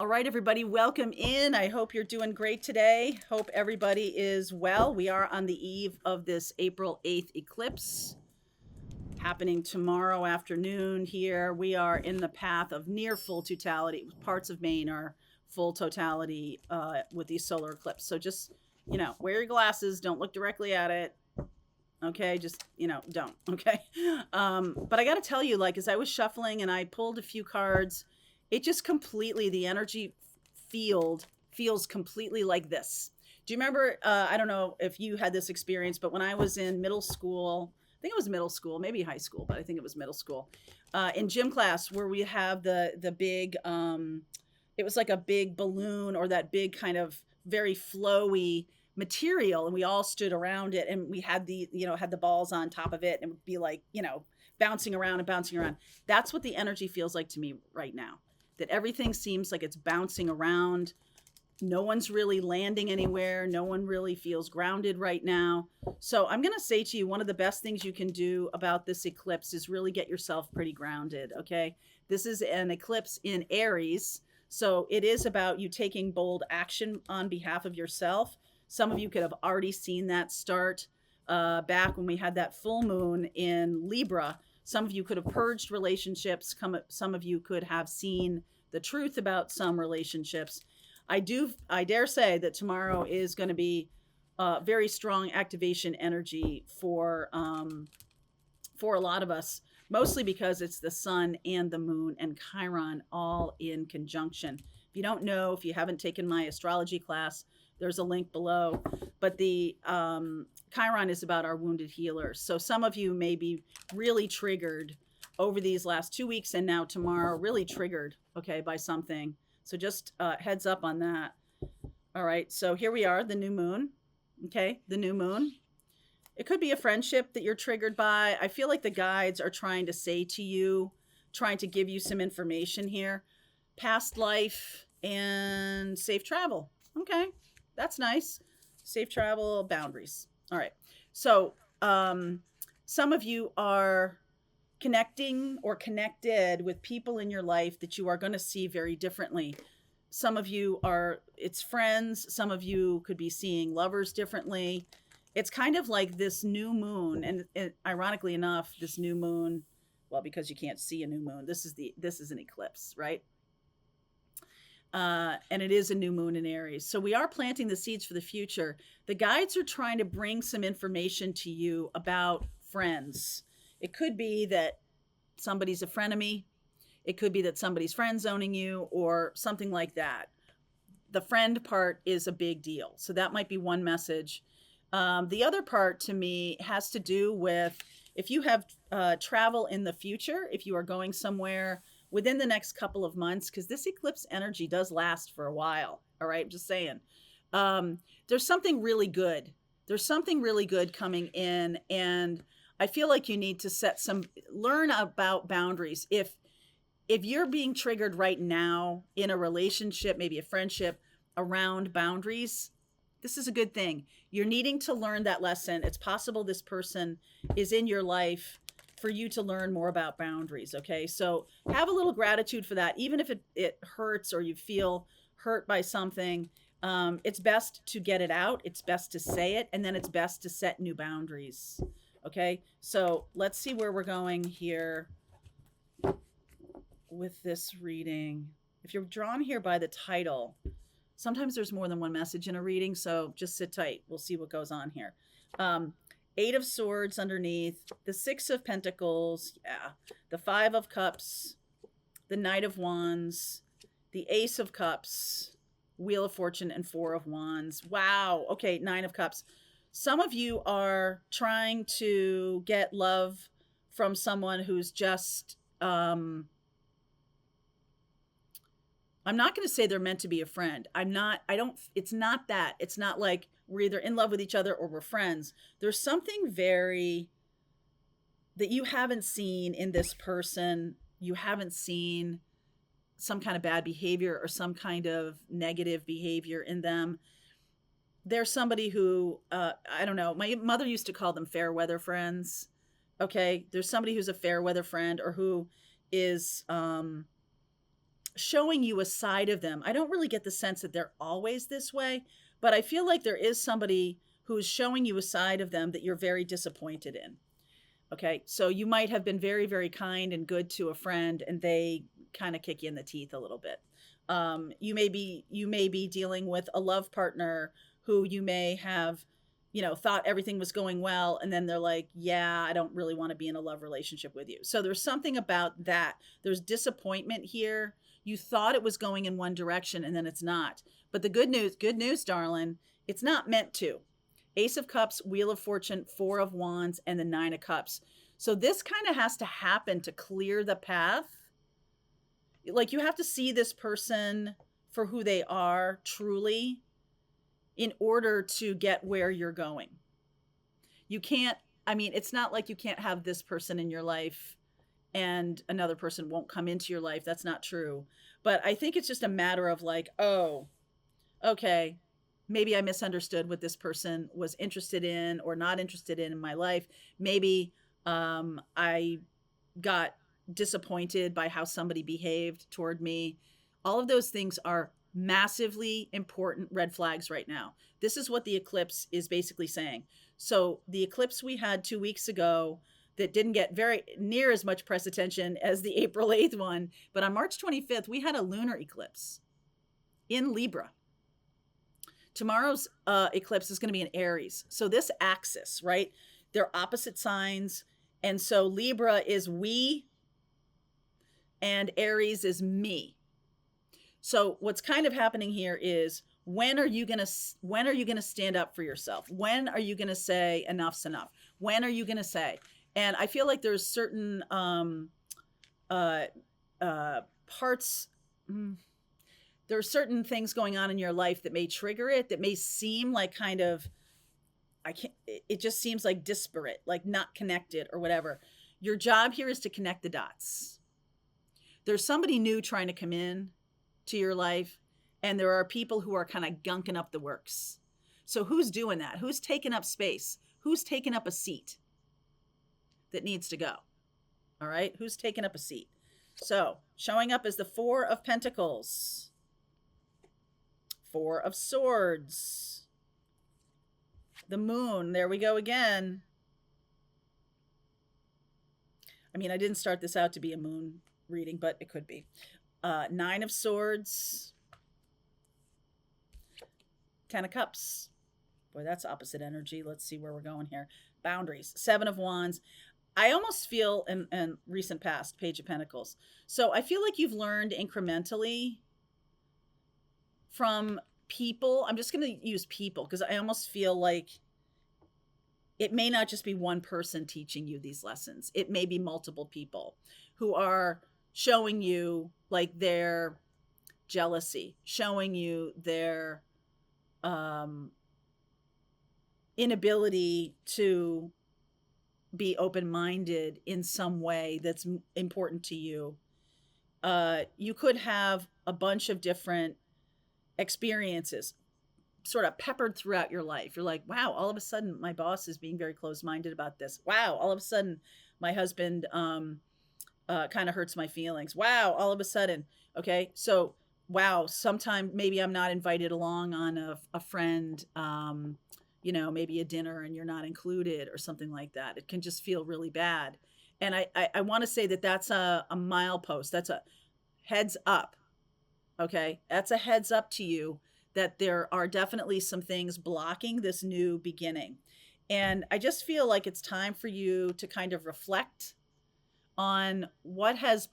All right, everybody, welcome in. I hope you're doing great today. Hope everybody is well. We are on the eve of this April 8th eclipse happening tomorrow afternoon here. We are in the path of near full totality. Parts of Maine are full totality with these solar eclipse. So just, wear your glasses. Don't look directly at it. Okay, just don't. Okay, but I got to tell you, like as I was shuffling and I pulled a few cards, it just completely the energy field feels completely like this. Do you remember? I don't know if you had this experience, but when I was in middle school, I think it was middle school, maybe high school, but I think it was middle school. In gym class, where we have the big, it was like a big balloon or that big kind of very flowy material, and we all stood around it, and we had had the balls on top of it, and it would be like bouncing around and bouncing around. That's what the energy feels like to me right now. That everything seems like it's bouncing around. No one's really landing anywhere. No one really feels grounded right now. So I'm going to say to you, one of the best things you can do about this eclipse is really get yourself pretty grounded. Okay. This is an eclipse in Aries. So it is about you taking bold action on behalf of yourself. Some of you could have already seen that start back when we had that full moon in Libra. Some of you could have purged relationships. Some of you could have seen the truth about some relationships. I dare say that tomorrow is going to be very strong activation energy for a lot of us, mostly because it's the sun and the moon and Chiron all in conjunction. If you don't know, if you haven't taken my astrology class, there's a link below. But the Chiron is about our wounded healers. So some of you may be really triggered over these last 2 weeks and now tomorrow, really triggered, okay, by something. So just heads up on that. All right. So here we are, the new moon. Okay. The new moon. It could be a friendship that you're triggered by. I feel like the guides are trying to say to you, trying to give you some information here. Past life and safe travel. Okay. That's nice. Safe travel, boundaries. All right. So, some of you are connecting or connected with people in your life that you are going to see very differently. Some of you are, it's friends. Some of you could be seeing lovers differently. It's kind of like this new moon. And ironically enough, this new moon, well, because you can't see a new moon, this is an eclipse, right? And it is a new moon in Aries. So we are planting the seeds for the future. The guides are trying to bring some information to you about friends. It could be that somebody's a frenemy. It could be that somebody's friend zoning you or something like that. The friend part is a big deal. So that might be one message. The other part to me has to do with if you have travel in the future, if you are going somewhere within the next couple of months, because this eclipse energy does last for a while. All right, just saying. There's something really good. There's something really good coming in, and I feel like you need to learn about boundaries. If you're being triggered right now in a relationship, maybe a friendship around boundaries, this is a good thing. You're needing to learn that lesson. It's possible this person is in your life for you to learn more about boundaries. Okay. So have a little gratitude for that. Even if it hurts or you feel hurt by something, it's best to get it out. It's best to say it. And then it's best to set new boundaries. Okay. So let's see where we're going here with this reading. If you're drawn here by the title, sometimes there's more than one message in a reading, so just sit tight. We'll see what goes on here. Eight of Swords underneath, the Six of Pentacles, yeah, the Five of Cups, the Knight of Wands, the Ace of Cups, Wheel of Fortune, and Four of Wands. Wow. Okay, Nine of Cups. Some of you are trying to get love from someone who's just I'm not going to say they're meant to be a friend. It's not that. It's not like we're either in love with each other or we're friends. There's something very that you haven't seen in this person. You haven't seen some kind of bad behavior or some kind of negative behavior in them. They're somebody who, I don't know, my mother used to call them fair weather friends. Okay. There's somebody who's a fair weather friend or who is, showing you a side of them. I don't really get the sense that they're always this way, but I feel like there is somebody who's showing you a side of them that you're very disappointed in. Okay. So you might have been very, very kind and good to a friend, and they kind of kick you in the teeth a little bit. You may be dealing with a love partner who you may have, thought everything was going well, and then they're like, yeah, I don't really want to be in a love relationship with you. So there's something about that. There's disappointment here. You thought it was going in one direction, and then it's not. But the good news, darling, it's not meant to. Ace of Cups, Wheel of Fortune, Four of Wands, and the Nine of Cups. So this kind of has to happen to clear the path. Like, you have to see this person for who they are truly in order to get where you're going. You can't, I mean, it's not like you can't have this person in your life and another person won't come into your life. That's not true. But I think it's just a matter of like, oh, okay, maybe I misunderstood what this person was interested in or not interested in my life. Maybe I got disappointed by how somebody behaved toward me. All of those things are massively important red flags right now. This is what the eclipse is basically saying. So the eclipse we had 2 weeks ago that didn't get very near as much press attention as the April 8th one, but on March 25th, we had a lunar eclipse in Libra. Tomorrow's eclipse is going to be in Aries. So this axis, right? They're opposite signs. And so Libra is we and Aries is me. So what's kind of happening here is, when are you going to stand up for yourself? When are you going to say enough's enough? When are you going to say? And I feel like there's certain parts, there are certain things going on in your life that may trigger it, that may seem like kind of, it just seems like disparate, like not connected or whatever. Your job here is to connect the dots. There's somebody new trying to come in to your life, and there are people who are kind of gunking up the works. So who's doing that? Who's taking up space? Who's taking up a seat that needs to go? All right. Who's taking up a seat? So showing up as the Four of Pentacles, Four of Swords, the Moon. There we go again. I mean, I didn't start this out to be a moon reading, but it could be. Nine of Swords, Ten of Cups. Boy, that's opposite energy. Let's see where we're going here. Boundaries. Seven of Wands. I almost feel in recent past, Page of Pentacles. So I feel like you've learned incrementally from people. I'm just going to use people because I almost feel like it may not just be one person teaching you these lessons. It may be multiple people who are showing you like their jealousy, showing you their inability to be open-minded in some way that's important to you. You could have a bunch of different experiences sort of peppered throughout your life. You're like, wow, all of a sudden my boss is being very close-minded about this. Wow, all of a sudden my husband kind of hurts my feelings. Wow, all of a sudden. Okay, so wow, sometime maybe I'm not invited along on a friend, maybe a dinner and you're not included or something like that. It can just feel really bad. And I want to say that that's a milepost. That's a heads up. Okay, that's a heads up to you that there are definitely some things blocking this new beginning. And I just feel like it's time for you to kind of reflect on what have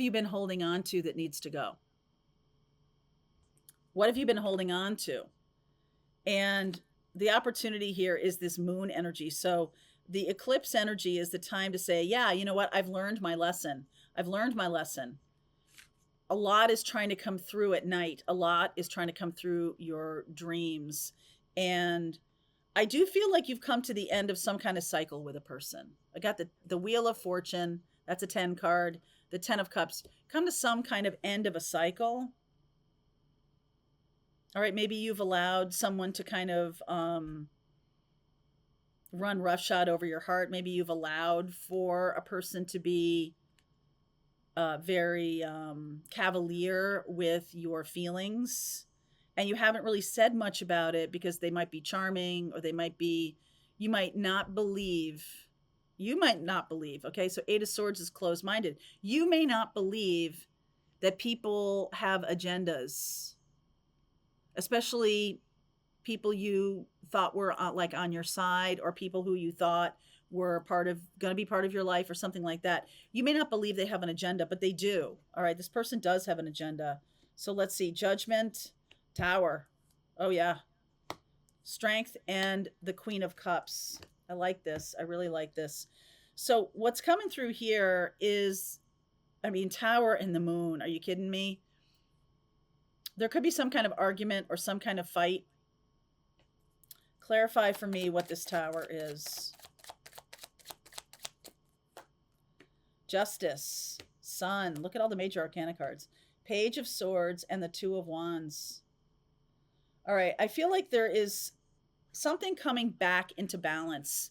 you been holding on to that needs to go? What have you been holding on to? And the opportunity here is this moon energy. So the eclipse energy is the time to say, yeah, you know what? I've learned my lesson. I've learned my lesson. A lot is trying to come through at night. A lot is trying to come through your dreams. And I do feel like you've come to the end of some kind of cycle with a person. I got the Wheel of Fortune. That's a 10 card. The 10 of Cups. Come to some kind of end of a cycle. All right, maybe you've allowed someone to kind of run roughshod over your heart. Maybe you've allowed for a person to be very cavalier with your feelings, and you haven't really said much about it because they might be charming, or they might be, you might not believe, okay, so Eight of Swords is closed minded. You may not believe that people have agendas, especially people you thought were like on your side, or people who you thought were going to be part of your life or something like that. You may not believe they have an agenda, but they do. All right, this person does have an agenda. So let's see. Judgment, Tower. Oh yeah. Strength and the Queen of Cups. I like this. I really like this. So what's coming through here is, I mean, Tower and the Moon. Are you kidding me? There could be some kind of argument or some kind of fight. Clarify for me what this Tower is. Justice, Sun. Look at all the major arcana cards. Page of Swords and the Two of Wands. All right, I feel like there is something coming back into balance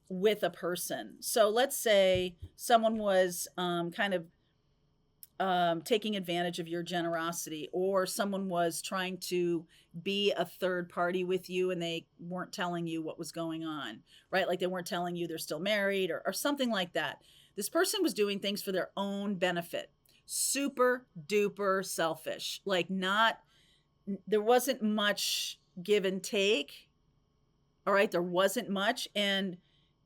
with a person. So let's say someone was kind of taking advantage of your generosity, or someone was trying to be a third party with you and they weren't telling you what was going on, right? Like they weren't telling you they're still married, or something like that. This person was doing things for their own benefit. Super duper selfish. Like there wasn't much give and take. All right, there wasn't much. And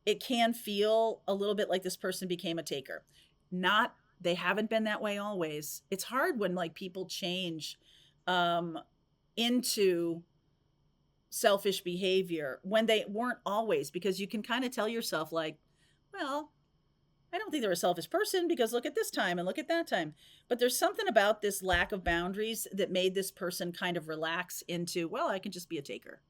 it can feel a little bit like this person became a taker. They haven't been that way always. It's hard when like people change into selfish behavior when they weren't always, because you can kind of tell yourself like, well, I don't think they're a selfish person because look at this time and look at that time. But there's something about this lack of boundaries that made this person kind of relax into, well, I can just be a taker.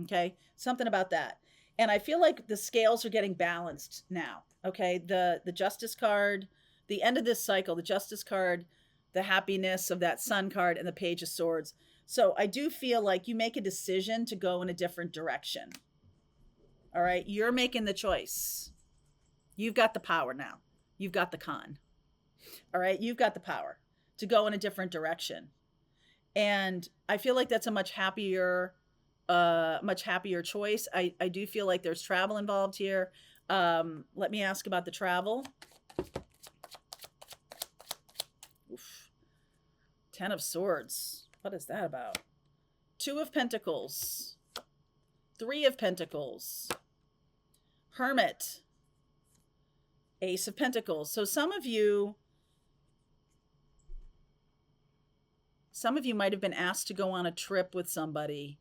Okay, something about that. And I feel like the scales are getting balanced now. Okay, the Justice card, the end of this cycle, the Justice card, the happiness of that Sun card, and the Page of Swords. So I do feel like you make a decision to go in a different direction. All right, you're making the choice. You've got the power now. You've got the con. All right, you've got the power to go in a different direction. And I feel like that's a much happier choice. I do feel like there's travel involved here. Let me ask about the travel. Oof. 10 of Swords. What is that about? 2 of Pentacles. 3 of Pentacles. Hermit. Ace of Pentacles. So some of you might have been asked to go on a trip with somebody,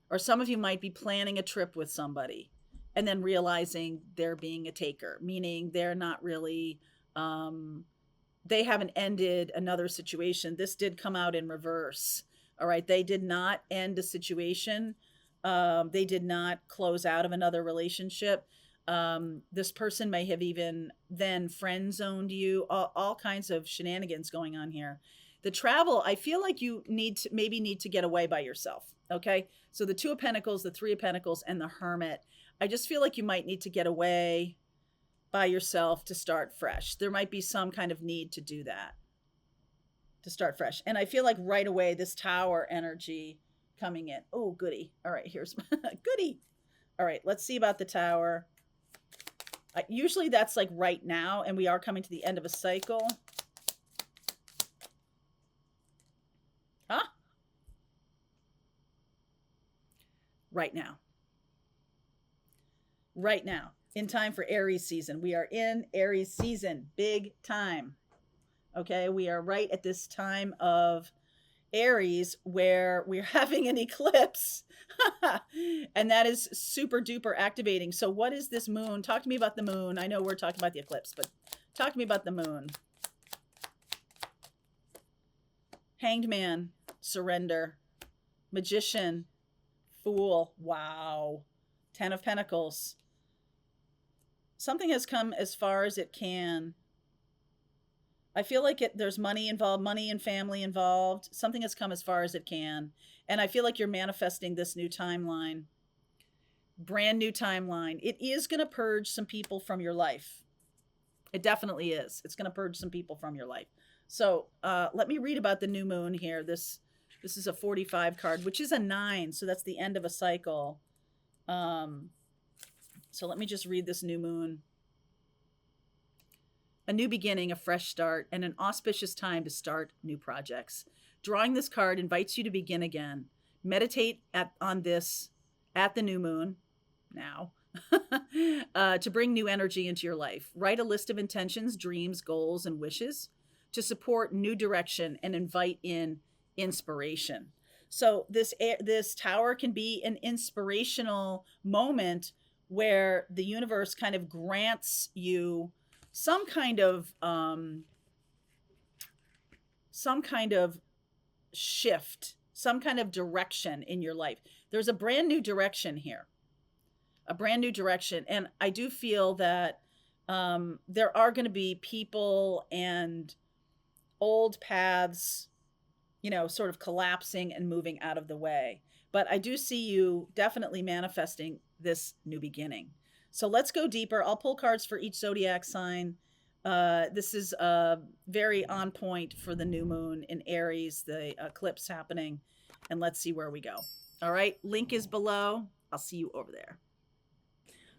or some of you might be planning a trip with somebody and then realizing they're being a taker, meaning they're not really, they haven't ended another situation. This did come out in reverse. All right. They did not end a situation. They did not close out of another relationship. This person may have even then friend zoned you, all kinds of shenanigans going on here. The travel, I feel like you need to get away by yourself. Okay. So the 2 of Pentacles, the 3 of Pentacles, and the Hermit, I just feel like you might need to get away by yourself to start fresh. There might be some kind of need to do that, to start fresh. And I feel like right away, this Tower energy coming in. Oh, goody. All right, here's goody. All right, let's see about the Tower. Usually that's like right now, and we are coming to the end of a cycle. Huh? Right now. Right now. In time for Aries season. We are in Aries season. Big time. Okay, we are right at this time of Aries where we're having an eclipse. And that is super duper activating. So what is this moon? Talk to me about the moon. I know we're talking about the eclipse, but talk to me about the moon. Hanged Man, surrender. Magician, Fool. Wow. 10 of Pentacles. Something has come as far as it can. I feel like there's money involved, money and family involved. Something has come as far as it can. And I feel like you're manifesting this new timeline. Brand new timeline. It is going to purge some people from your life. It definitely is. It's going to purge some people from your life. So let me read about the new moon here. This is a 45 card, which is a 9. So that's the end of a cycle. So let me just read this new moon. A new beginning, a fresh start, and an auspicious time to start new projects. Drawing this card invites you to begin again. Meditate on this at the new moon now to bring new energy into your life. Write a list of intentions, dreams, goals, and wishes to support new direction and invite in inspiration. So this tower can be an inspirational moment where the universe kind of grants you some kind of shift, some kind of direction in your life. There's a brand new direction here, a brand new direction. And I do feel that there are going to be people and old paths, sort of collapsing and moving out of the way. But I do see you definitely manifesting this new beginning. So let's go deeper. I'll pull cards for each zodiac sign. This is very on point for the new moon in Aries, the eclipse happening. And let's see where we go. All right, link is below. I'll see you over there.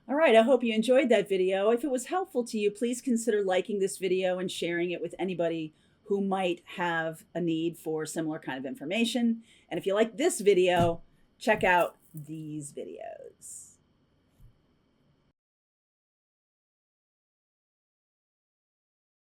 All right, I hope you enjoyed that video. If it was helpful to you, please consider liking this video and sharing it with anybody who might have a need for similar kind of information. And if you like this video, check out these videos.